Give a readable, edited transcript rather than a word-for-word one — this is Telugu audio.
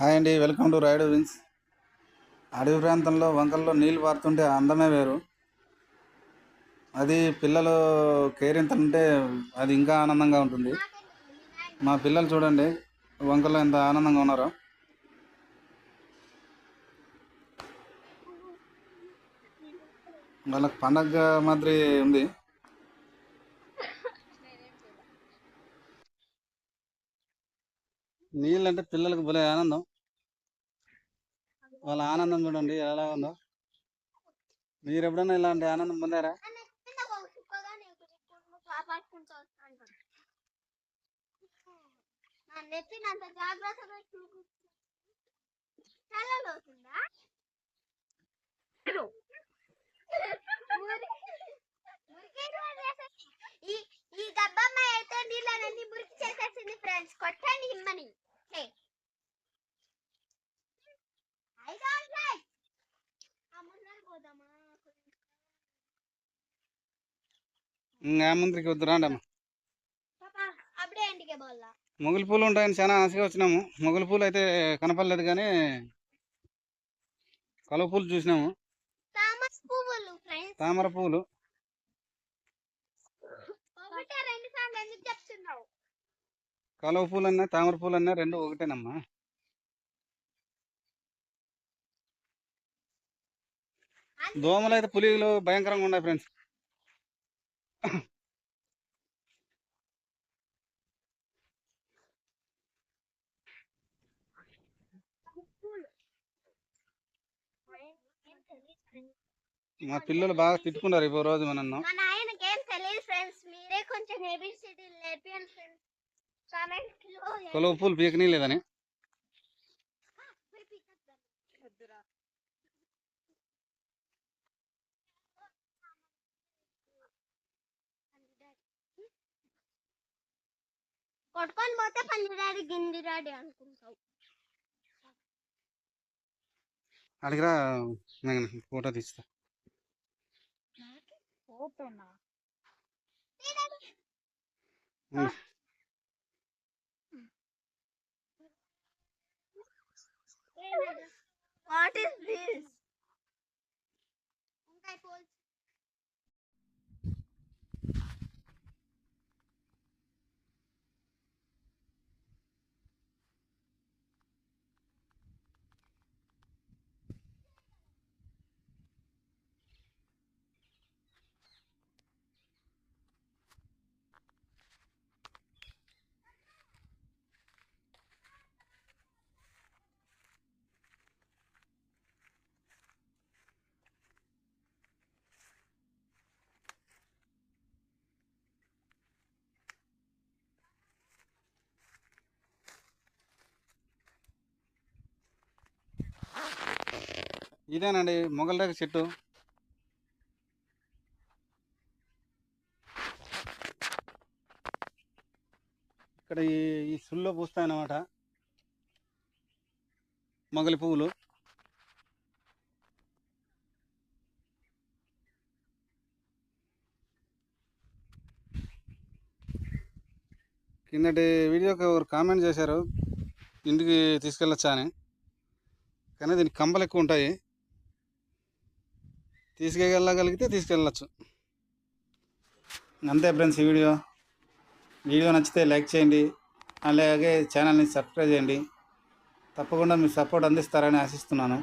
హాయ్ అండి, వెల్కమ్ టు రైడ్ విన్స్. అడవి ప్రాంతంలో వంకల్లో నీళ్ళు పారుతుంటే ఆ అందమే వేరు. అది పిల్లలు కేరింతలుంటే అది ఇంకా ఆనందంగా ఉంటుంది. మా పిల్లలు చూడండి వంకల్లో ఎంత ఆనందంగా ఉన్నారో. వాళ్ళకి పండగ మాదిరి ఉంది. నీళ్ళు అంటే పిల్లలకు భలే ఆనందం. వాళ్ళ ఆనందం చూడండి ఎలా ఉందో. మీరు ఎప్పుడైనా ఇలాంటి ఆనందం పొందారా? ఈ డబ్బమ్మ అయితే నీళ్ళని మురికి చేసేసింది ఫ్రెండ్స్. కొట్టండి ఇమ్మని. ముందరికి వద్దు రాండమ్మా. అప్పుడే ఇంటికి బోల్లా మొగలి పూలు ఉంటాయని చాలా ఆశగా వచ్చినాము. మొగలి పూలు అయితే కనపడలేదు కానీ కలువ పూలు చూసినాము. తామర పూలు కలువ పూలు అన్నా తామర పూలు అన్నా రెండు ఒకటేనమ్మా. దోమలు అయితే పులిలు భయంకరంగా ఉన్నాయి ఫ్రెండ్స్. మా పిల్లలు బాగా తిట్టుకున్నారు ఈ రోజు నన్ను. మా నాయనకి ఏం తెలియదు ఫ్రెండ్స్. మీరే కొంచెం ఏబిసిడి నేర్పియండి ఫ్రెండ్స్. కామెంట్ లో కలువ పూలు పీకనీ లేదని. కొట్టుకొని పోతే పందిరాడి గిందిరాడి అనుకుంటావు. అడిగిరా ఫోటో తీస్తా. ఫోటోనా? What is this? ఇదేనండి మొగలరేగ చెట్టు. ఇక్కడ ఈ సుల్లో పూస్తాయన్నమాట మొగలి పువ్వులు. కిందటి వీడియోకి ఒకరు కామెంట్ చేశారు ఇంటికి తీసుకెళ్ళొచ్చా అని. కానీ దీనికి కంబలు ఎక్కువ ఉంటాయి. తీసుకెళ్ళగలిగితే తీసుకెళ్ళచ్చు. అంతే ఫ్రెండ్స్ ఈ వీడియో నచ్చితే లైక్ చేయండి, అలాగే ఛానల్ని సబ్స్క్రైబ్ చేయండి. తప్పకుండా మీ సపోర్ట్ అందిస్తారని ఆశిస్తున్నాను.